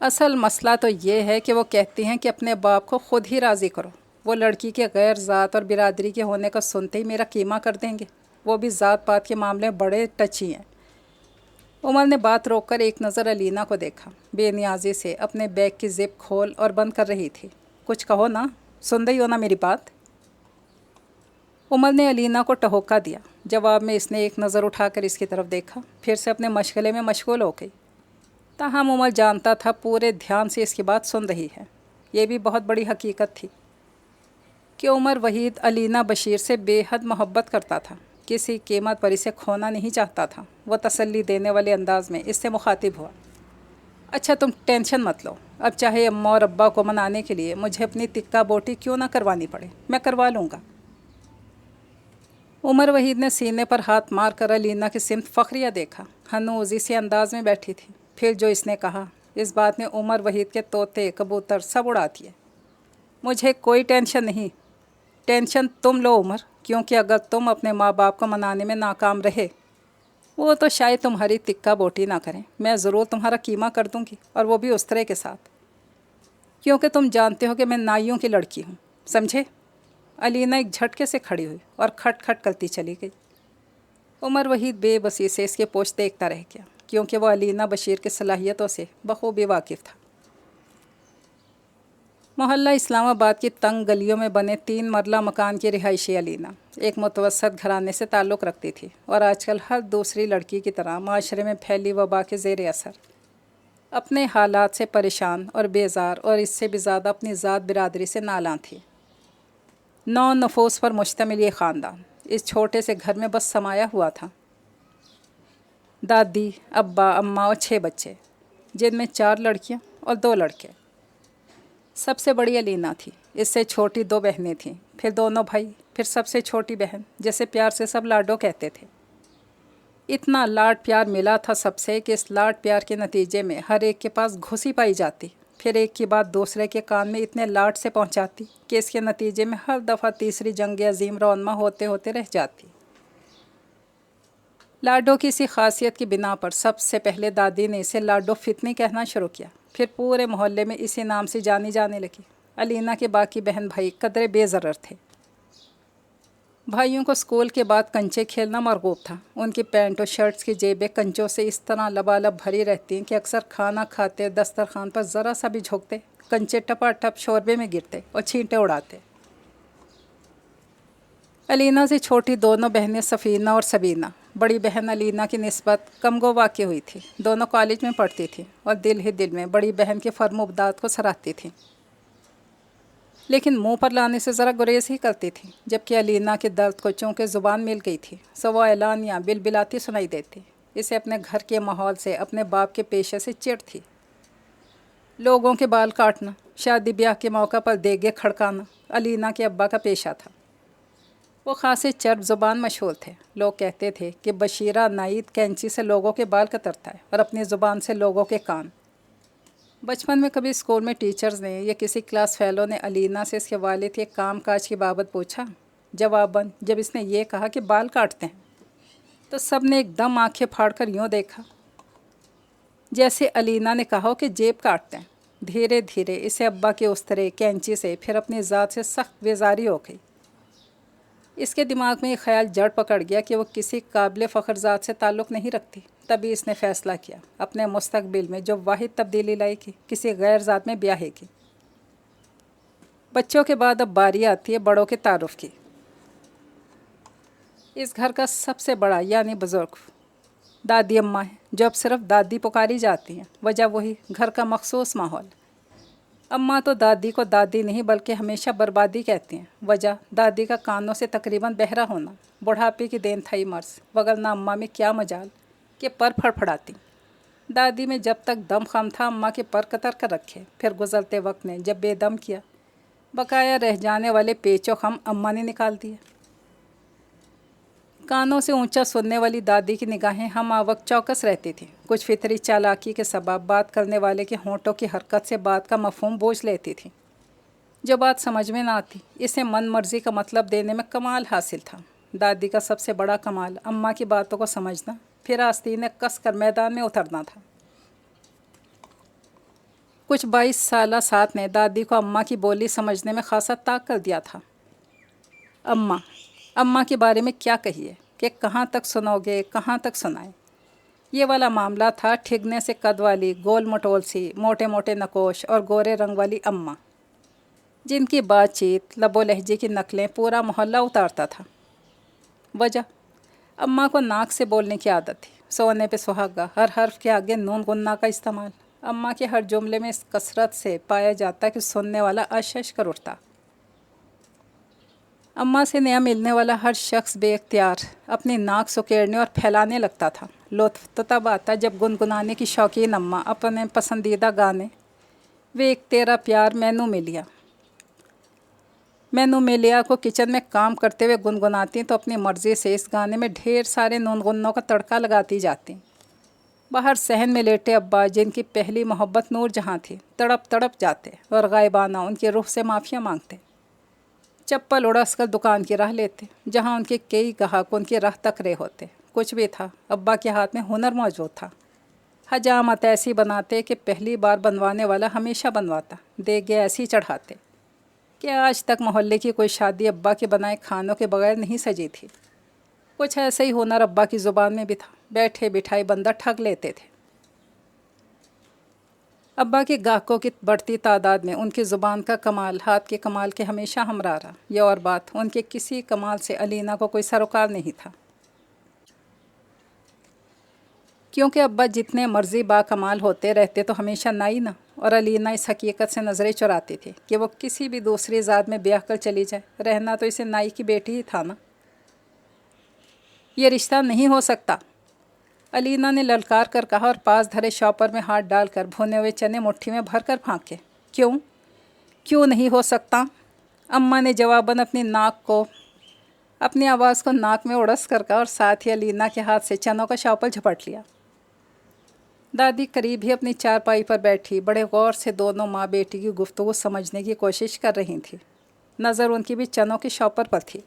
اصل مسئلہ تو یہ ہے کہ وہ کہتی ہیں کہ اپنے باپ کو خود ہی راضی کرو، وہ لڑکی کے غیر ذات اور برادری کے ہونے کا سنتے ہی میرا قیمہ کر دیں گے، وہ بھی ذات پات کے معاملے میں بڑے ٹچی ہیں۔ عمر نے بات روک کر ایک نظر علینا کو دیکھا، بے نیازی سے اپنے بیگ کی زپ کھول اور بند کر رہی تھی۔ کچھ کہو نا، سن رہی ہو نا میری بات؟ عمر نے علینا کو ٹہوکا دیا۔ جواب میں اس نے ایک نظر اٹھا کر اس کی طرف دیکھا، پھر سے اپنے مشغلے میں مشغول ہو گئی۔ تاہم عمر جانتا تھا پورے دھیان سے اس کی بات سن رہی ہے۔ یہ بھی بہت بڑی حقیقت تھی کہ عمر وحید علینا بشیر سے بے حد محبت کرتا تھا، کسی قیمت پر اسے کھونا نہیں چاہتا تھا۔ وہ تسلی دینے والے انداز میں اس سے مخاطب ہوا۔ اچھا تم ٹینشن مت لو، اب چاہے اماں اور ابا کو منانے کے لیے مجھے اپنی تکہ بوٹی کیوں نہ کروانی پڑے، میں کروا لوں گا۔ عمر وحید نے سینے پر ہاتھ مار کر علینا کی سمت فخریہ دیکھا، ہنوز اسی انداز میں بیٹھی تھی۔ پھر جو اس نے کہا، اس بات نے عمر وحید کے طوطے کبوتر سب اڑا دیے۔ مجھے کوئی ٹینشن نہیں۔ ٹینشن تم لو عمر، کیونکہ اگر تم اپنے ماں باپ کو منانے میں ناکام رہے، وہ تو شاید تمہاری تکہ بوٹی نہ کریں، میں ضرور تمہارا قیمہ کر دوں گی، اور وہ بھی اس طرح کے ساتھ، کیونکہ تم جانتے ہو کہ میں نائیوں کی لڑکی ہوں، سمجھے؟ علینا ایک جھٹکے سے کھڑی ہوئی اور کھٹ کھٹ کرتی چلی گئی۔ عمر وحید بے بسی سے اس کے پوچھ دیکھتا رہ گیا، کیونکہ وہ علینا بشیر کی صلاحیتوں سے بخوبی واقف تھا۔ محلہ اسلام آباد کی تنگ گلیوں میں بنے 3 مرلہ مکان کی رہائشی علینا ایک متوسط گھرانے سے تعلق رکھتی تھی، اور آج کل ہر دوسری لڑکی کی طرح معاشرے میں پھیلی وبا کے زیر اثر اپنے حالات سے پریشان اور بیزار، اور اس سے بھی زیادہ اپنی ذات برادری سے نالاں تھی۔ 9 نفوس پر مشتمل یہ خاندان اس چھوٹے سے گھر میں بس سمایا ہوا تھا۔ دادی، ابا، اماں اور 6 بچے، جن میں 4 لڑکیاں اور 2 لڑکے۔ سب سے بڑی علینا تھی، اس سے چھوٹی 2 بہنیں تھیں، پھر دونوں بھائی، پھر سب سے چھوٹی بہن جسے پیار سے سب لاڈو کہتے تھے۔ اتنا لاڈ پیار ملا تھا سب سے کہ اس لاڈ پیار کے نتیجے میں ہر ایک کے پاس گھسی پائی جاتی، پھر ایک کی بات دوسرے کے کان میں اتنے لاڈ سے پہنچاتی کہ اس کے نتیجے میں ہر دفعہ تیسری جنگ عظیم رونما ہوتے ہوتے رہ جاتی۔ لاڈو کی اسی خاصیت کی بنا پر سب سے پہلے دادی نے اسے لاڈو فتنی کہنا شروع کیا، پھر پورے محلے میں اسی نام سے جانی جانے لگی۔ علینا کے باقی بہن بھائی قدرے بے ضرر تھے۔ بھائیوں کو اسکول کے بعد کنچے کھیلنا مرغوب تھا۔ ان کی پینٹ اور شرٹس کی جیبیں کنچوں سے اس طرح لبالب بھری رہتی کہ اکثر کھانا کھاتے دسترخوان پر ذرا سا بھی جھکتے، کنچے ٹپا ٹپ شوربے میں گرتے اور چھینٹے اڑاتے۔ علینا سے چھوٹی دونوں بہنیں سفینہ اور سبینہ، بڑی بہن علینا کی نسبت کم گو واقع ہوئی تھی، دونوں کالج میں پڑھتی تھیں اور دل ہی دل میں بڑی بہن کے فرم ابداد کو سراہتی تھیں، لیکن منہ پر لانے سے ذرا گریز ہی کرتی تھی۔ جبکہ علینا کے درد کو چونکہ زبان مل گئی تھی، سو وہ اعلانیہ بلبلاتی سنائی دیتی۔ اسے اپنے گھر کے ماحول سے، اپنے باپ کے پیشے سے چڑ تھی۔ لوگوں کے بال کاٹنا، شادی بیاہ کے موقع پر دیگے کھڑکانا علینا کے ابا کا پیشہ تھا۔ وہ خاصے چرب زبان مشہور تھے۔ لوگ کہتے تھے کہ بشیرہ نائید کینچی سے لوگوں کے بال کترتا ہے اور اپنی زبان سے لوگوں کے کان۔ بچپن میں کبھی اسکول میں ٹیچرز نے یا کسی کلاس فیلو نے علینا سے اس کے والد کے کام کاج کی بابت پوچھا، جواباً جب اس نے یہ کہا کہ بال کاٹتے ہیں تو سب نے ایک دم آنکھیں پھاڑ کر یوں دیکھا جیسے علینا نے کہا ہو کہ جیب کاٹتے ہیں۔ دھیرے دھیرے اسے ابا کے استرے کینچی سے پھر اپنی ذات سے سخت بیزاری ہو گئی۔ اس کے دماغ میں یہ خیال جڑ پکڑ گیا کہ وہ کسی قابل فخر ذات سے تعلق نہیں رکھتی۔ تبھی اس نے فیصلہ کیا اپنے مستقبل میں جو واحد تبدیلی لائے گی کسی غیر ذات میں بیاہے گی۔ بچوں کے بعد اب باری آتی ہے بڑوں کے تعارف کی۔ اس گھر کا سب سے بڑا یعنی بزرگ دادی اماں ہیں، جو اب صرف دادی پکاری جاتی ہیں۔ وجہ وہی گھر کا مخصوص ماحول۔ اماں تو دادی کو دادی نہیں بلکہ ہمیشہ بربادی کہتی ہیں۔ وجہ دادی کا کانوں سے تقریباً بہرا ہونا، بڑھاپے کی دین تھا مرض، وگرنہ اماں میں کیا مجال کہ پر پھڑپھڑاتی۔ دادی میں جب تک دم خم تھا اماں کے پر قطر کر رکھے، پھر گزرتے وقت نے جب بے دم کیا، بقایا رہ جانے والے پیچ و خم اماں نے نکال دیے۔ کانوں سے اونچا سننے والی دادی کی نگاہیں ہم وقت چوکس رہتی تھیں۔ کچھ فطری چالاکی کے سبب بات کرنے والے کے ہونٹوں کی حرکت سے بات کا مفہوم بوجھ لیتی تھیں۔ جو بات سمجھ میں نہ آتی اسے من مرضی کا مطلب دینے میں کمال حاصل تھا۔ دادی کا سب سے بڑا کمال اماں کی باتوں کو سمجھنا، پھر آستینیں کس کر میدان میں اترنا تھا۔ کچھ 22 سالہ ساتھ نے دادی کو اماں کی بولی سمجھنے میں خاصا طاق کر دیا تھا۔ اماں کے بارے میں کیا کہیے کہ کہاں تک سنو گے، کہاں تک سنائیں۔ یہ والا معاملہ تھا ٹھگنے سے قد والی، گول مٹول سی، موٹے موٹے نقوش اور گورے رنگ والی اماں، جن کی بات چیت، لب و لہجے کی نقلیں پورا محلہ اتارتا تھا۔ وجہ، اماں کو ناک سے بولنے کی عادت تھی، سونے پہ سہاگا، ہر حرف کے آگے نون غنہ کا استعمال۔ اماں کے ہر جملے میں اس کثرت سے پایا جاتا کہ سننے والا اشش اشش کر اٹھتا۔ اماں سے نیا ملنے والا ہر شخص بے اختیار اپنی ناک سکیڑنے اور پھیلانے لگتا تھا۔ لطف تو تب آتا جب گنگنانے کی شوقین اماں اپنے پسندیدہ گانے "وے ایک تیرا پیار مینو ملیا" کو کچن میں کام کرتے ہوئے گنگناتی تو اپنی مرضی سے اس گانے میں ڈھیر سارے نون غنوں کا تڑکا لگاتی جاتی۔ باہر صحن میں لیٹے ابا، جن کی پہلی محبت نور جہاں تھی، تڑپ تڑپ جاتے اور غائبانہ ان کی روح سے معافیاں مانگتے۔ چپل اڑس کر دکان کی راہ لیتے، جہاں ان کے کئی گاہک ان کی راہ تک رہے ہوتے۔ کچھ بھی تھا، ابا کے ہاتھ میں ہنر موجود تھا۔ حجامت ایسی بناتے کہ پہلی بار بنوانے والا ہمیشہ بنواتا، دیگیں ایسی چڑھاتے کہ آج تک محلے کی کوئی شادی ابا کے بنائے کھانوں کے بغیر نہیں سجی تھی۔ کچھ ایسے ہی ہنر ابا کی زبان میں بھی تھا، بیٹھے بٹھائی بندہ ٹھگ لیتے تھے۔ ابا کے گاہکوں کی بڑھتی تعداد میں ان کی زبان کا کمال ہاتھ کے کمال کے ہمیشہ ہمراہ رہا۔ یہ اور بات، ان کے کسی کمال سے علینا کو کوئی سروکار نہیں تھا، کیونکہ ابا جتنے مرضی با کمال ہوتے رہتے تو ہمیشہ نائی نہ، اور علینا اس حقیقت سے نظریں چراتی تھی کہ وہ کسی بھی دوسری ذات میں بیاہ کر چلی جائے، رہنا تو اسے نائی کی بیٹی ہی تھا نا۔ یہ رشتہ نہیں ہو سکتا، علینا نے للکار کر کہا اور پاس دھرے شاپر میں ہاتھ ڈال کر بھونے ہوئے چنے مٹھی میں بھر کر پھانکے۔ کیوں نہیں ہو سکتا؟ اماں نے جواباً اپنی آواز کو ناک میں اڑس کر کہا اور ساتھ ہی علینا کے ہاتھ سے چنوں کا شاپل جھپٹ لیا۔ دادی قریب ہی اپنی چارپائی پر بیٹھی بڑے غور سے دونوں ماں بیٹی کی گفتگو سمجھنے کی کوشش کر رہی تھی۔ نظر ان کی بھی چنوں کے شاپر پر تھی۔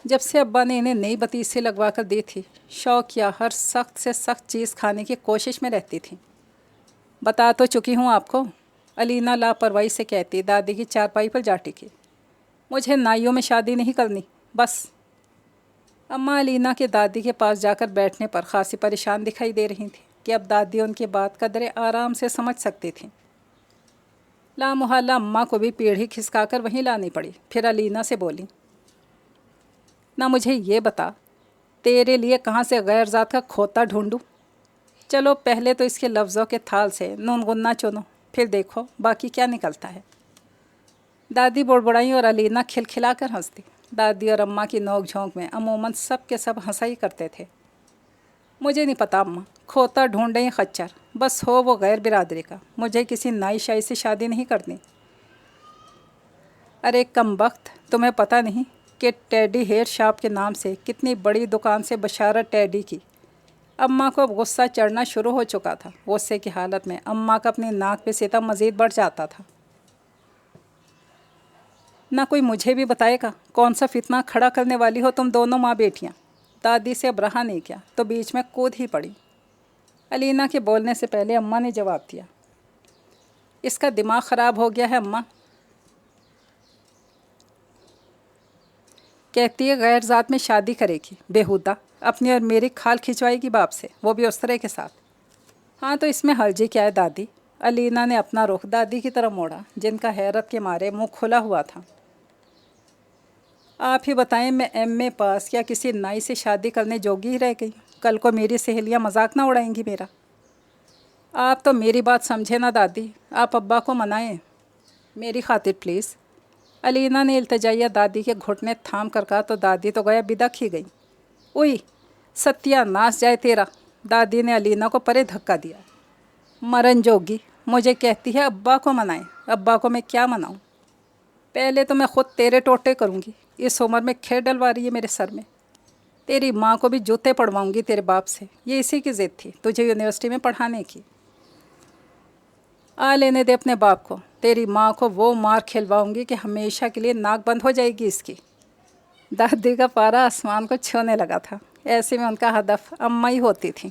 جب سے ابا نے انہیں نئی بتیسی لگوا کر دی تھی، شوق یا ہر سخت سے سخت چیز کھانے کی کوشش میں رہتی تھیں۔ بتا تو چکی ہوں آپ کو، علینا لاپرواہی سے کہتی دادی کی چارپائی پر جا ٹکی۔ مجھے نائیوں میں شادی نہیں کرنی، بس۔ اماں علینا کے دادی کے پاس جا کر بیٹھنے پر خاصی پریشان دکھائی دے رہی تھیں کہ اب دادی ان کی بات قدرے آرام سے سمجھ سکتی تھیں۔ لامحالہ اماں کو بھی پیڑھی کھسکا کر وہیں لانی پڑی۔ پھر علینا سے بولی، نہ مجھے یہ بتا، تیرے لیے کہاں سے غیر ذات کا کھوتا ڈھونڈوں؟ چلو پہلے تو اس کے لفظوں کے تھال سے نون غنہ چنو، پھر دیکھو باقی کیا نکلتا ہے۔ دادی بڑبڑائیں اور علینا کھلکھلا کر ہنستی۔ دادی اور اماں کی نوک جھونک میں عموماً سب کے سب ہنسا ہی کرتے تھے۔ مجھے نہیں پتا اماں، کھوتا ڈھونڈیں خچر، بس ہو وہ غیر برادری کا، مجھے کسی نائی شائی سے شادی نہیں کرنی۔ ارے کم بخت، تمہیں پتہ نہیں کہ ٹیڈی ہیئر شاپ کے نام سے کتنی بڑی دکان سے بشارت ٹیڈی کی۔ اماں کو اب غصہ چڑھنا شروع ہو چکا تھا۔ غصے کی حالت میں اماں کا اپنی ناک پہ ستم مزید بڑھ جاتا تھا۔ نہ کوئی مجھے بھی بتائے گا کون سا فتنہ کھڑا کرنے والی ہو تم دونوں ماں بیٹیاں؟ دادی سے اب رہا نہیں کیا تو بیچ میں کود ہی پڑی۔ علینا کے بولنے سے پہلے اماں نے جواب دیا، اس کا دماغ خراب ہو گیا ہے اماں۔ کہتی ہے غیر ذات میں شادی کرے گی، بےہودہ، اپنی اور میری کھال کھنچوائے گی باپ سے، وہ بھی اس طرح کے ساتھ۔ ہاں تو اس میں حرجی کیا ہے دادی؟ علینا نے اپنا رخ دادی کی طرف موڑا، جن کا حیرت کے مارے منہ کھلا ہوا تھا۔ آپ ہی بتائیں، میں ایم اے پاس کیا کسی نائی سے شادی کرنے جوگی ہی رہ گئی؟ کل کو میری سہیلیاں مذاق نہ اڑائیں گی میرا۔ آپ تو میری بات سمجھے نا دادی، آپ ابا کو منائیں میری خاطر پلیز۔ علینا نے التجائیہ دادی کے گھٹنے تھام کر کہا تو دادی تو گویا بدک ہی گئی۔ اوئی، ستیہ ناس جائے تیرا! دادی نے علینا کو پرے دھکا دیا۔ مرن جوگی، مجھے کہتی ہے ابا کو منائیں۔ ابا کو میں کیا مناؤں؟ پہلے تو میں خود تیرے ٹوٹے کروں گی، اس عمر میں کھیر ڈلوا رہی ہے میرے سر میں۔ تیری ماں کو بھی جوتے پڑواؤں گی تیرے باپ سے، یہ اسی کی ضد تھی تجھے یونیورسٹی میں پڑھانے کی۔ آ لینے دے اپنے باپ کو، تیری ماں کو وہ مار کھلواؤں گی کہ ہمیشہ کے لیے ناک بند ہو جائے گی اس کی۔ دادی کا پارا آسمان کو چھونے لگا تھا، ایسے میں ان کا ہدف اماں ہی ہوتی تھیں۔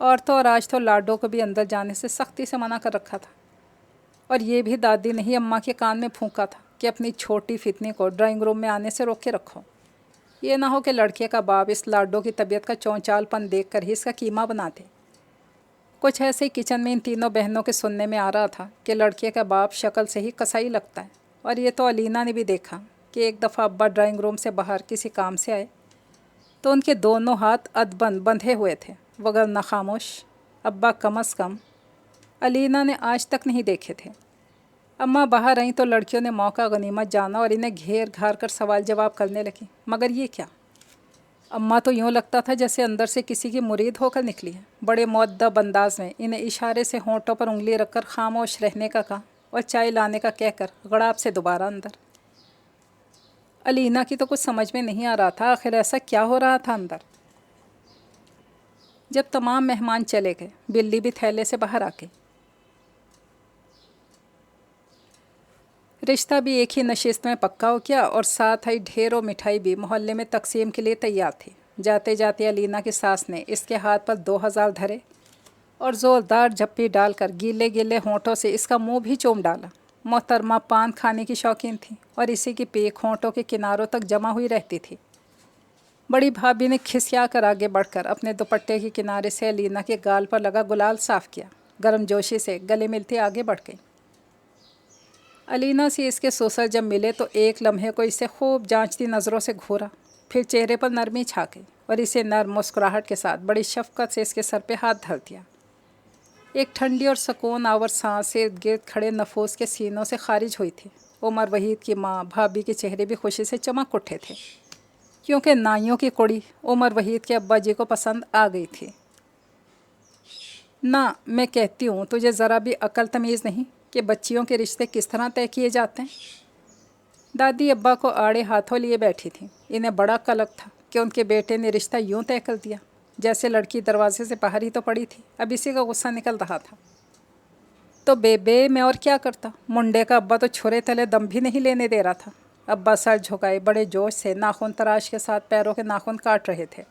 اور آج تو لاڈو کو بھی اندر جانے سے سختی سے منع کر رکھا تھا، اور یہ بھی دادی نے ہی اماں کے کان میں پھونکا تھا کہ اپنی چھوٹی فتنی کو ڈرائنگ روم میں آنے سے روک کے رکھو، یہ نہ ہو کہ لڑکے کا باپ اس لاڈو کی طبیعت کا چونچال پن دیکھ کر ہی اس کا کیما بناتے۔ کچھ ایسے ہی کچن میں ان تینوں بہنوں کے سننے میں آ رہا تھا کہ لڑکے کا باپ شکل سے ہی کسائی لگتا ہے، اور یہ تو علینا نے بھی دیکھا کہ ایک دفعہ ابا ڈرائنگ روم سے باہر کسی کام سے آئے تو ان کے دونوں ہاتھ ادبند بندھے ہوئے تھے، وگرنہ خاموش ابا کم از کم علینا نے آج تک نہیں دیکھے تھے۔ اماں باہر آئیں تو لڑکیوں نے موقع غنیمت جانا اور انہیں گھیر گھار کر سوال جواب کرنے لگی، مگر یہ کیا؟ اماں تو یوں لگتا تھا جیسے اندر سے کسی کی مرید ہو کر نکلی ہے۔ بڑے مؤدب انداز میں انہیں اشارے سے ہونٹوں پر انگلی رکھ کر خاموش رہنے کا کہا اور چائے لانے کا کہہ کر غڑاب سے دوبارہ اندر۔ علینا کی تو کچھ سمجھ میں نہیں آ رہا تھا آخر ایسا کیا ہو رہا تھا اندر۔ جب تمام مہمان چلے گئے، بلی بھی تھیلے سے باہر آ گئی۔ رشتہ بھی ایک ہی نشست میں پکا ہو گیا اور ساتھ ہی ڈھیروں مٹھائی بھی محلے میں تقسیم کے لیے تیار تھی۔ جاتے جاتے علینا کی ساس نے اس کے ہاتھ پر 2000 دھرے اور زوردار جھپی ڈال کر گیلے گیلے ہونٹوں سے اس کا منہ بھی چوم ڈالا۔ محترمہ پان کھانے کی شوقین تھی اور اسی کی پیک ہونٹوں کے کناروں تک جمع ہوئی رہتی تھی۔ بڑی بھابھی نے کھسیا کر آگے بڑھ کر اپنے دوپٹے کے کنارے سے علینا کے گال پر لگا گلال صاف کیا، گرم جوشی سے گلے ملتے آگے بڑھ گئی۔ علینا سے اس کے سسر جب ملے تو ایک لمحے کو اسے خوب جانچتی نظروں سے گھورا، پھر چہرے پر نرمی چھا گئی اور اسے نرم مسکراہٹ کے ساتھ بڑی شفقت سے اس کے سر پہ ہاتھ دھر دیا۔ ایک ٹھنڈی اور سکون آور سانس ارد گرد کھڑے نفوس کے سینوں سے خارج ہوئی تھی۔ عمر وحید کی ماں بھابھی کے چہرے بھی خوشی سے چمک اٹھے تھے، کیونکہ نائیوں کی کڑی عمر وحید کے ابا جی کو پسند آ گئی تھی۔ نہ میں کہتی ہوں تجھے ذرا بھی عقل تمیز نہیں کہ بچیوں کے رشتے کس طرح طے کیے جاتے ہیں؟ دادی ابا کو آڑے ہاتھوں لیے بیٹھی تھیں۔ انہیں بڑا قلق تھا کہ ان کے بیٹے نے رشتہ یوں طے کر دیا جیسے لڑکی دروازے سے باہر ہی تو پڑی تھی۔ اب اسی کا غصہ نکل رہا تھا۔ تو بے میں اور کیا کرتا؟ منڈے کا ابا تو چھرے تلے دم بھی نہیں لینے دے رہا تھا۔ ابا سر جھکائے بڑے جوش سے ناخن تراش کے ساتھ پیروں کے ناخن کاٹ رہے تھے۔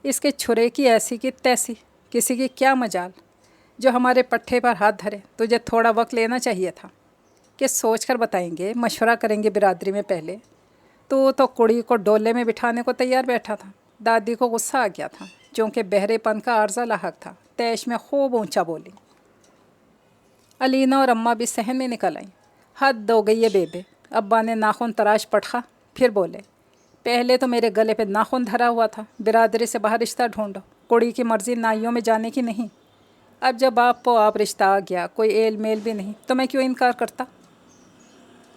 اس کے چھرے کی ایسی کی تیسی، کسی کی کیا مجال جو ہمارے پٹھے پر ہاتھ دھرے۔ تجھے تھوڑا وقت لینا چاہیے تھا کہ سوچ کر بتائیں گے، مشورہ کریں گے برادری میں پہلے۔ تو کڑی کو ڈولے میں بٹھانے کو تیار بیٹھا تھا۔ دادی کو غصہ آ گیا تھا، چونکہ بہرے پن کا عارضہ لاحق تھا۔ تیش میں خوب اونچا بولی۔ علینا اور اماں بھی صحن میں نکل آئیں۔ حد ہو گئی ہے بے، ابا نے ناخن تراش پٹخا، پھر بولے، پہلے تو میرے گلے پہ ناخن دھرا ہوا تھا، برادری سے باہر رشتہ ڈھونڈو، کڑی کی مرضی نائیوں میں جانے کی نہیں۔ اب جب آپ رشتہ آ گیا، کوئی ایل میل بھی نہیں، تو میں کیوں انکار کرتا؟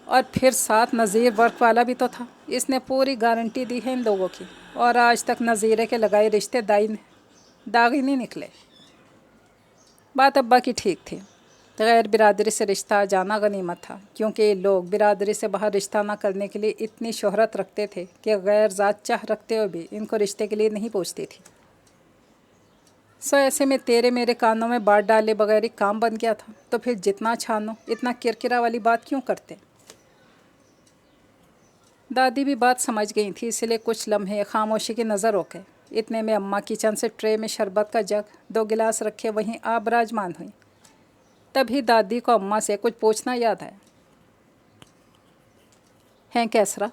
اور پھر ساتھ نذیر ورک والا بھی تو تھا، اس نے پوری گارنٹی دی ہے ان لوگوں کی، اور آج تک نذیرے کے لگائے رشتے داغی نہیں نکلے۔ بات ابا کی ٹھیک تھی، غیر برادری سے رشتہ جانا غنیمت تھا، کیونکہ یہ لوگ برادری سے باہر رشتہ نہ کرنے کے لیے اتنی شہرت رکھتے تھے کہ غیر ذات چاہ رکھتے ہوئے بھی ان کو رشتے کے لیے نہیں پوچھتی تھی۔ سو ایسے میں تیرے میرے کانوں میں بات ڈالے بغیر ہی کام بن گیا تھا، تو پھر جتنا چھانو اتنا کرکرا والی بات کیوں کرتے؟ دادی بھی بات سمجھ گئی تھی، اس لیے کچھ لمحے خاموشی کی نظر روکے۔ اتنے میں اماں کچن سے ٹرے میں شربت کا جگ 2 گلاس رکھے وہیں آپ براجمان ہوئیں۔ تبھی دادی کو اماں سے کچھ پوچھنا یاد آیا۔ ہیں کیسرا،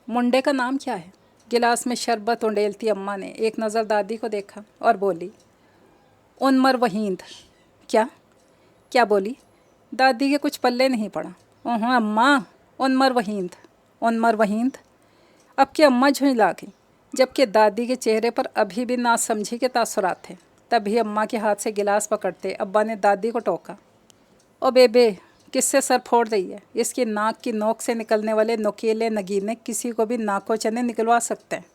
منڈے کا نام کیا ہے؟ گلاس میں شربت انڈیلتی اماں نے ایک نظر دادی کو دیکھا اور بولی، انمر وہیند۔ کیا بولی؟ دادی کے کچھ پلے نہیں پڑا۔ اماں، انمر وہیند۔ اب کہ اماں جھنجلا گئی، جبکہ دادی کے چہرے پر ابھی بھی ناسمجھی کے تاثرات تھے۔ تبھی اماں کے ہاتھ سے گلاس پکڑتے ابا نے دادی کو ٹوکا، او بے کس سے سر پھوڑ رہی ہے؟ اس کی ناک کی نوک سے نکلنے والے نوکیلے نگینے کسی کو بھی ناکو چنے نکلوا سکتے ہیں۔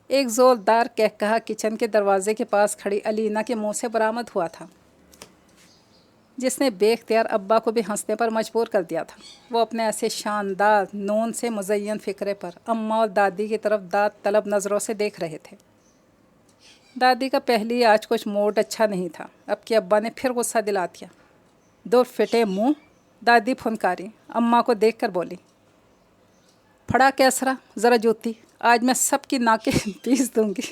ایک زوردار کہا کچن کے دروازے کے پاس کھڑی علینا کے منہ سے برآمد ہوا تھا، جس نے بے اختیار ابا کو بھی ہنسنے پر مجبور کر دیا تھا۔ وہ اپنے ایسے شاندار نون سے مزین فکرے پر اماں اور دادی کی طرف داد طلب نظروں سے دیکھ رہے تھے۔ دادی کا پہلی آج کچھ موڈ اچھا نہیں تھا، اب کہ ابا نے پھر غصہ دلا دیا۔ 2 فٹے منہ، دادی پھنکاری، اماں کو دیکھ کر بولی، پھڑا کیسرا ذرا جوتی، آج میں سب کی ناکیں پیس دوں گی۔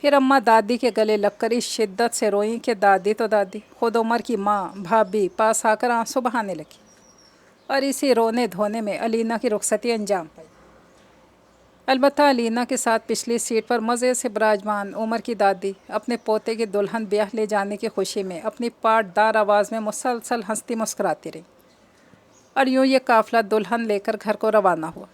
پھر اماں دادی کے گلے لگ کر اس شدت سے روئیں کہ دادی تو دادی، خود عمر کی ماں بھابھی پاس آ کر آنسو بہانے لگی، اور اسی رونے دھونے میں علینا کی رخصتی انجام پائی۔ البتہ علینا کے ساتھ پچھلی سیٹ پر مزے سے براجمان عمر کی دادی اپنے پوتے کی دلہن بیاہ لے جانے کی خوشی میں اپنی پاٹ دار آواز میں مسلسل ہنستی مسکراتی رہی، اور یوں یہ قافلہ دلہن لے کر گھر کو روانہ ہوا۔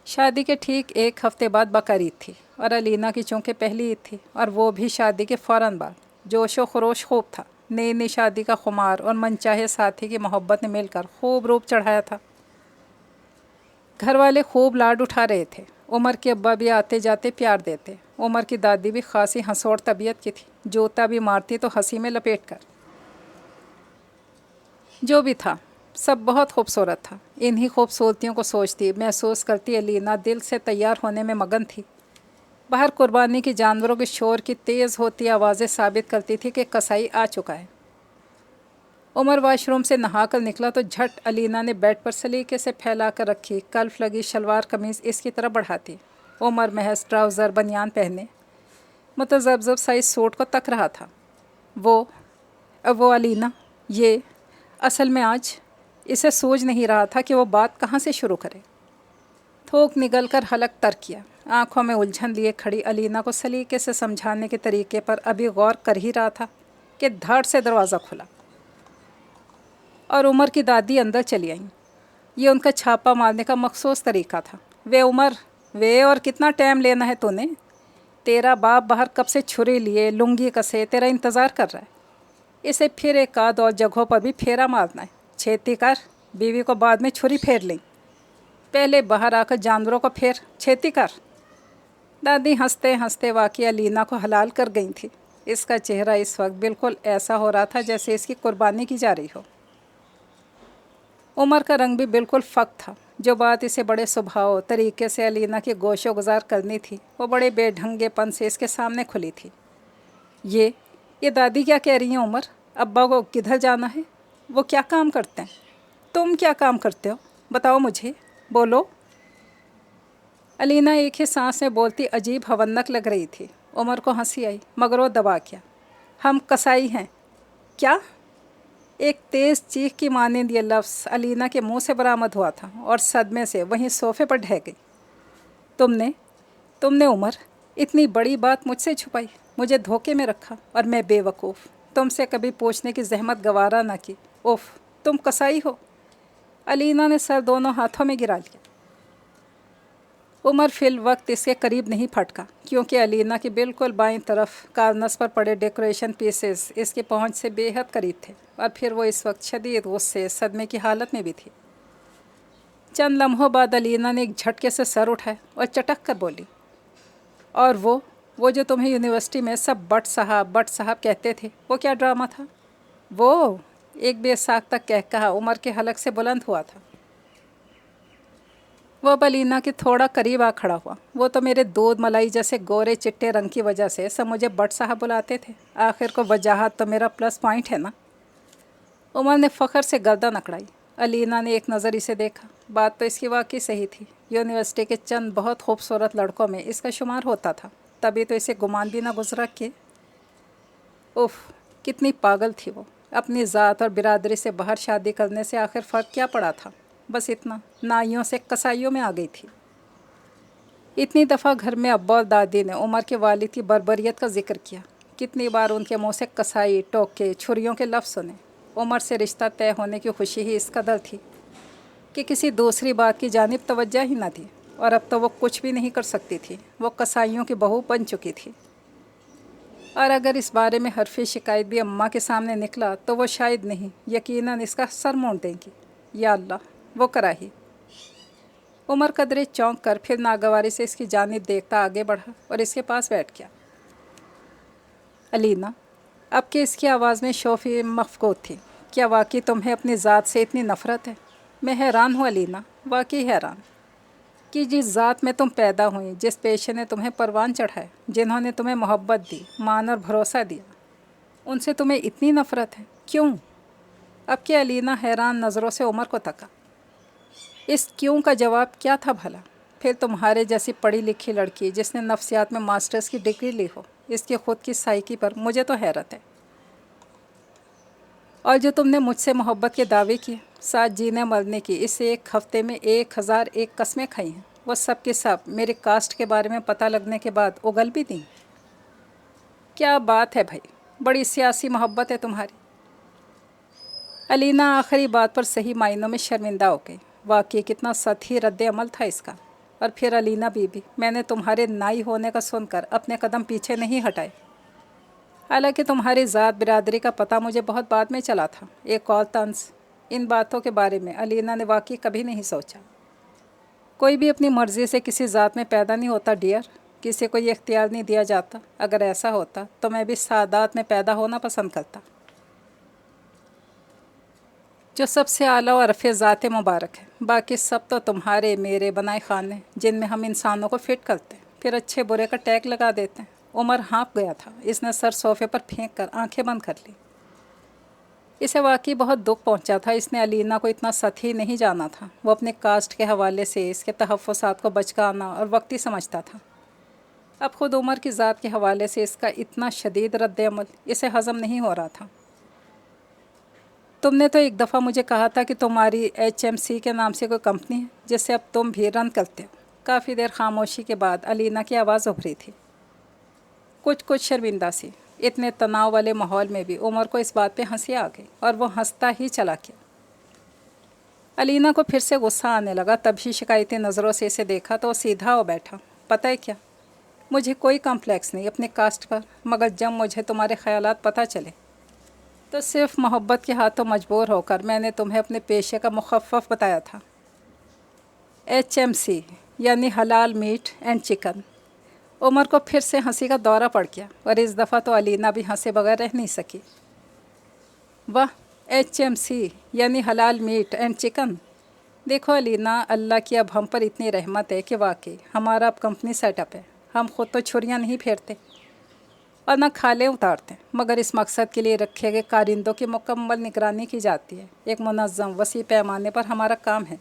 شادی کے ٹھیک ایک ہفتے بعد بقرعید تھی، اور علینا کی چونکہ پہلی عید تھی، اور وہ بھی شادی کے فوراً بعد۔ جوش و خروش خوب تھا، نئی نئی شادی کا خمار اور منچاہے ساتھی کی محبت نے مل کر خوب روپ چڑھایا تھا۔ گھر والے خوب لاڈ اٹھا رہے تھے، عمر کے ابا بھی آتے جاتے پیار دیتے، عمر کی دادی بھی خاصی ہنسوڑ طبیعت کی تھی، جوتا بھی مارتی تو ہنسی میں لپیٹ کر۔ جو بھی تھا سب بہت خوبصورت تھا۔ انہی خوبصورتیوں کو سوچتی محسوس کرتی علینا دل سے تیار ہونے میں مگن تھی۔ باہر قربانی کی جانوروں کے شور کی تیز ہوتی آوازیں ثابت کرتی تھی کہ قصائی آ چکا ہے۔ عمر واش روم سے نہا کر نکلا تو جھٹ علینا نے بیڈ پر سلیقے سے پھیلا کر رکھی کلف لگی شلوار قمیض اس کی طرف بڑھاتی۔ عمر محض ٹراؤزر بنیان پہنے متذبذب سائز سوٹ کو تک رہا تھا۔ وہ علینا، یہ اصل میں آج اسے سوچ نہیں رہا تھا کہ وہ بات کہاں سے شروع کرے۔ تھوک نگل کر حلق تر کیا، آنکھوں میں الجھن لیے کھڑی علینا کو سلیقے سے سمجھانے کے طریقے پر ابھی غور کر ہی رہا تھا کہ دھڑ سے دروازہ کھلا اور عمر کی دادی اندر چلی آئیں۔ یہ ان کا چھاپا مارنے کا مخصوص طریقہ تھا۔ وے عمر، وے، اور کتنا ٹائم لینا ہے تو نے؟ تیرا باپ باہر کب سے چھری لیے لنگی کسے تیرا انتظار کر رہا ہے۔ اسے پھر ایک آدھ اور جگہوں پر بھی پھیرا مارنا ہے۔ چھیتی کر، بیوی کو بعد میں چھری پھیر لیں، پہلے باہر آ کر جانوروں کو پھیر، چھیتی کر۔ دادی ہنستے ہنستے واقعی علینا کو حلال کر گئی تھی۔ اس کا چہرہ اس وقت بالکل ایسا ہو رہا تھا جیسے اس کی قربانی کی جا رہی ہو۔ عمر کا رنگ بھی بالکل فک تھا۔ جو بات اسے بڑے سبھاؤ طریقے سے علینا کی گوش و گزار کرنی تھی وہ بڑے بے ڈھنگے پن سے اس کے سامنے کھلی تھی۔ یہ دادی کیا کہہ رہی ہیں عمر؟ ابا کو کدھر جانا ہے؟ وہ کیا کام کرتے ہیں؟ تم کیا کام کرتے ہو؟ بتاؤ مجھے، بولو۔ علینا ایک ہی سانس میں بولتی عجیب ہونک لگ رہی تھی۔ عمر کو ہنسی آئی مگر وہ دبا کیا۔ ہم کسائی ہیں۔ کیا؟ ایک تیز چیخ کی مانند یہ لفظ علینا کے منہ سے برآمد ہوا تھا اور صدمے سے وہیں صوفے پر ڈھہ گئی۔ تم نے عمر اتنی بڑی بات مجھ سے چھپائی، مجھے دھوکے میں رکھا، اور میں بے وقوف تم سے کبھی پوچھنے کی زحمت گوارا نہ کی۔ اوف، تم کسائی ہو؟ علینا نے سر دونوں ہاتھوں میں گرا لیا۔ عمر فی الوقت اس کے قریب نہیں پھٹکا کیونکہ علینا کی بالکل بائیں طرف کارنس پر پڑے ڈیکوریشن پیسز اس کی پہنچ سے بے حد قریب تھے، اور پھر وہ اس وقت شدید غصے صدمے کی حالت میں بھی تھی۔ چند لمحوں بعد علینا نے ایک جھٹکے سے سر اٹھایا اور چٹک کر بولی، اور وہ جو تمہیں یونیورسٹی میں سب بٹ صاحب کہتے تھے، وہ کیا ڈرامہ تھا؟ وہ ایک بے ساختہ کہا عمر کے حلق سے بلند ہوا تھا۔ وہ علینا کے تھوڑا قریب آ کھڑا ہوا۔ وہ تو میرے دودھ ملائی جیسے گورے چٹے رنگ کی وجہ سے سب مجھے بٹ صاحب بلاتے تھے، آخر کو وجاہت تو میرا پلس پوائنٹ ہے نا۔ عمر نے فخر سے گردن اکڑائی۔ علینا نے ایک نظر اسے دیکھا، بات تو اس کی واقعی صحیح تھی، یونیورسٹی کے چند بہت خوبصورت لڑکوں میں اس کا شمار ہوتا تھا، تبھی تو اسے گمان بھی نہ گزرا کہ اف، کتنی پاگل تھی وہ۔ اپنی ذات اور برادری سے باہر شادی کرنے سے آخر فرق کیا پڑا تھا؟ بس اتنا، نائیوں سے کسائیوں میں آ گئی تھی۔ اتنی دفعہ گھر میں ابا اور دادی نے عمر کے والد کی بربریت کا ذکر کیا، کتنی بار ان کے منہ سے کسائی، ٹوکے، چھریوں کے لفظ سنے۔ عمر سے رشتہ طے ہونے کی خوشی ہی اس قدر تھی کہ کسی دوسری بات کی جانب توجہ ہی نہ تھی، اور اب تو وہ کچھ بھی نہیں کر سکتی تھی، وہ کسائیوں کی بہو بن چکی تھی۔ اور اگر اس بارے میں حرفی شکایت بھی اماں کے سامنے نکلا تو وہ شاید نہیں، یقیناً اس کا سر مونڈ دیں گی۔ یا اللہ، وہ کراہی۔ عمر قدرے چونک کر پھر ناگواری سے اس کی جانب دیکھتا آگے بڑھا اور اس کے پاس بیٹھ گیا۔ علینا، اب کہ اس کی آواز میں شوفی مفقود تھی، کیا واقعی تمہیں اپنی ذات سے اتنی نفرت ہے؟ میں حیران ہوں علینا، واقعی حیران کہ جس ذات میں تم پیدا ہوئیں، جس پیشے نے تمہیں پروان چڑھائے، جنہوں نے تمہیں محبت دی، مان اور بھروسہ دیا، ان سے تمہیں اتنی نفرت ہے؟ کیوں؟ اب کہ علینا حیران نظروں سے عمر کو تکا۔ اس کیوں کا جواب کیا تھا بھلا؟ پھر تمہارے جیسی پڑھی لکھی لڑکی جس نے نفسیات میں ماسٹرز کی ڈگری لی ہو، اس کی خود کی سائیکی پر مجھے تو حیرت ہے۔ اور جو تم نے مجھ سے محبت کے دعوے کیے، ساتھ جینے مرنے کی، اسے ایک ہفتے میں 1001 قسمیں کھائی ہیں، وہ سب کے سب میرے کاسٹ کے بارے میں پتہ لگنے کے بعد اگل بھی دیں۔ کیا بات ہے بھائی، بڑی سیاسی محبت ہے تمہاری۔ علینا آخری بات پر صحیح معنوں میں شرمندہ ہو گئی، واقعی کتنا سطحی رد عمل تھا اس کا۔ اور پھر علینا بی بی، میں نے تمہارے نائی ہونے کا سن کر اپنے قدم پیچھے نہیں ہٹائے، حالانکہ تمہاری ذات برادری کا پتہ مجھے بہت بعد میں چلا تھا۔ ایک اور طنز، ان باتوں کے بارے میں علینا نے واقعی کبھی نہیں سوچا۔ کوئی بھی اپنی مرضی سے کسی ذات میں پیدا نہیں ہوتا ڈیئر، کسی کو یہ اختیار نہیں دیا جاتا۔ اگر ایسا ہوتا تو میں بھی سعادات میں پیدا ہونا پسند کرتا، جو سب سے اعلیٰ اور رفیع ذات مبارک ہے۔ باقی سب تو تمہارے میرے بنائے خانے جن میں ہم انسانوں کو فٹ کرتے ہیں، پھر اچھے برے کا ٹیگ لگا دیتے ہیں۔ عمر ہانپ گیا تھا، اس نے سر صوفے پر پھینک کر آنکھیں بند کر لی۔ اسے واقعی بہت دکھ پہنچا تھا، اس نے علینا کو اتنا سطحی نہیں جانا تھا۔ وہ اپنے کاسٹ کے حوالے سے اس کے تحفظات کو بچکانا اور وقتی سمجھتا تھا، اب خود عمر کی ذات کے حوالے سے اس کا اتنا شدید رد عمل اسے ہضم نہیں ہو رہا تھا۔ تم نے تو ایک دفعہ مجھے کہا تھا کہ تمہاری HMC کے نام سے کوئی کمپنی ہے جس سے اب تم بھی رن کرتے ہو۔ کافی دیر خاموشی کے بعد علینا کی آواز ابھری تھی، کچھ شرمندہ سی۔ اتنے تناؤ والے ماحول میں بھی عمر کو اس بات پہ ہنسی آ گئی اور وہ ہنستا ہی چلا گیا۔ علینا کو پھر سے غصہ آنے لگا، تبھی شکایتی نظروں سے اسے دیکھا تو وہ سیدھا ہو بیٹھا۔ پتہ ہے کیا، مجھے کوئی کمپلیکس نہیں اپنے کاسٹ پر، مگر جب مجھے تمہارے خیالات پتہ چلے تو صرف محبت کے ہاتھوں مجبور ہو کر میں نے تمہیں اپنے پیشے کا مخفف بتایا تھا۔ HMC یعنی حلال میٹ اینڈ چکن۔ عمر کو پھر سے ہنسی کا دورہ پڑ گیا اور اس دفعہ تو علینا بھی ہنسے بغیر رہ نہیں سکی۔ واہ، HMC یعنی حلال میٹ اینڈ چکن۔ دیکھو علینا، اللہ کی اب ہم پر اتنی رحمت ہے کہ واقعی ہمارا اب کمپنی سیٹ اپ ہے۔ ہم خود تو چھریاں نہیں پھیرتے اور نہ کھالیں اتارتے، مگر اس مقصد کے لیے رکھے گئے کارندوں کی مکمل نگرانی کی جاتی ہے۔ ایک منظم وسیع پیمانے پر ہمارا کام ہے۔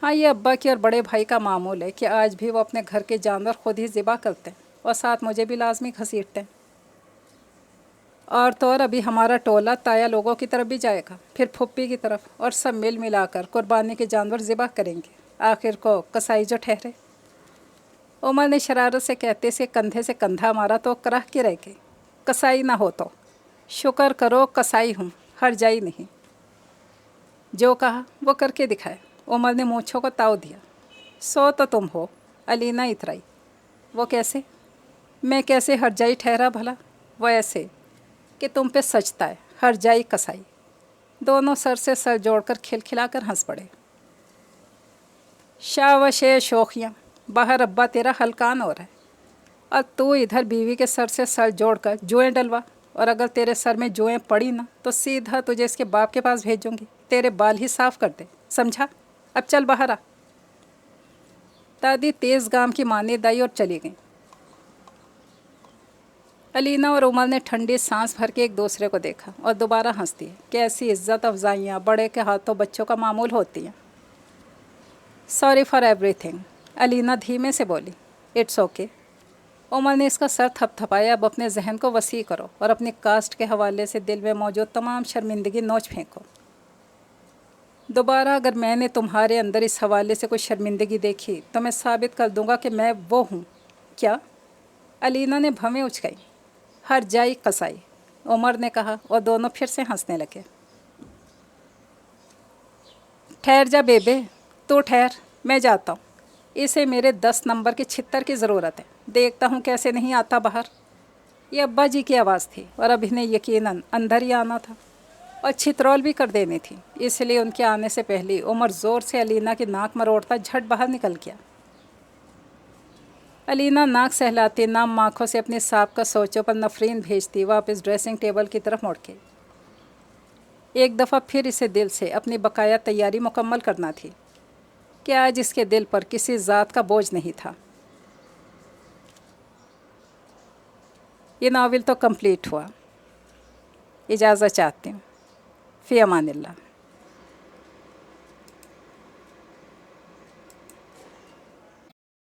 ہاں، یہ ابا کی اور بڑے بھائی کا معمول ہے کہ آج بھی وہ اپنے گھر کے جانور خود ہی ذبح کرتے ہیں اور ساتھ مجھے بھی لازمی گھسیٹتے ہیں۔ اور تو اور ابھی ہمارا ٹولہ تایا لوگوں کی طرف بھی جائے گا، پھر پھپھی کی طرف، اور سب مل ملا کر قربانی کے جانور ذبح کریں گے۔ آخر کو کسائی جو ٹھہرے۔ عمر نے شرارت سے کہتے سے کندھے سے کندھا مارا تو کراہ کے رہ گئی۔ کسائی نہ ہو تو شکر کرو کسائی ہوں، ہر جائی نہیں۔ جو کہا وہ کر کے دکھائے۔ عمر نے مونچھوں کو تاؤ دیا۔ سو تو تم ہو، علینا اترائی۔ وہ کیسے؟ میں کیسے ہر جائی ٹھہرا بھلا؟ وہ ایسے کہ تم پہ سجتا ہے، ہر جائی کسائی۔ دونوں سر سے سر جوڑ کر کھلکھلا کر ہنس پڑے۔ شاوش شوخیاں، باہر ابا تیرا ہلکان ہو رہا ہے اور تو ادھر بیوی کے سر سے سر جوڑ کر جوئیں ڈلوا، اور اگر تیرے سر میں جوئیں پڑی نا تو سیدھا تجھے اس کے باپ کے پاس بھیجوں گی، تیرے بال ہی صاف کر دے، سمجھا؟ اب چل باہر آ۔ دادی تیز گام کی مانند آئی اور چلی گئیں۔ علینا اور عمر نے ٹھنڈی سانس بھر کے ایک دوسرے کو دیکھا اور دوبارہ ہنس دیے۔ کیسی عزت افزائیاں بڑے کے ہاتھوں بچوں کا معمول ہوتی ہیں۔ سوری فار ایوری تھنگ، علینا دھیمے سے بولی۔ It's okay. عمر نے اس کا سر تھپ تھپایا۔ اب اپنے ذہن کو وسیع کرو اور اپنی کاسٹ کے حوالے سے دل میں موجود تمام شرمندگی نوچ پھینکو۔ دوبارہ اگر میں نے تمہارے اندر اس حوالے سے کوئی شرمندگی دیکھی تو میں ثابت کر دوں گا کہ میں وہ ہوں۔ کیا؟ علینا نے بھویں اچکائی۔ ہر جائی قصائی، عمر نے کہا اور دونوں پھر سے ہنسنے لگے۔ ٹھہر جا بیبے، تو ٹھہر، میں جاتا ہوں۔ اسے میرے 10 نمبر کے چھتر کی ضرورت ہے، دیکھتا ہوں کیسے نہیں آتا باہر۔ یہ ابا جی کی آواز تھی اور اب انہیں یقیناً اندر ہی آنا تھا اور چھترول بھی کر دینی تھی، اس لیے ان کے آنے سے پہلے عمر زور سے علینا کی ناک مروڑتا جھٹ باہر نکل گیا۔ علینا ناک سہلاتی نام آنکھوں سے اپنی سابقہ سوچوں پر نفرین بھیجتی واپس ڈریسنگ ٹیبل کی طرف مڑ گئی۔ ایک دفعہ پھر اسے دل سے اپنی بقایا تیاری مکمل کرنا تھی کہ آج اس کے دل پر کسی ذات کا بوجھ نہیں تھا۔ یہ ناول تو کمپلیٹ ہوا۔ اجازت چاہتی ہوں، فی امان اللہ۔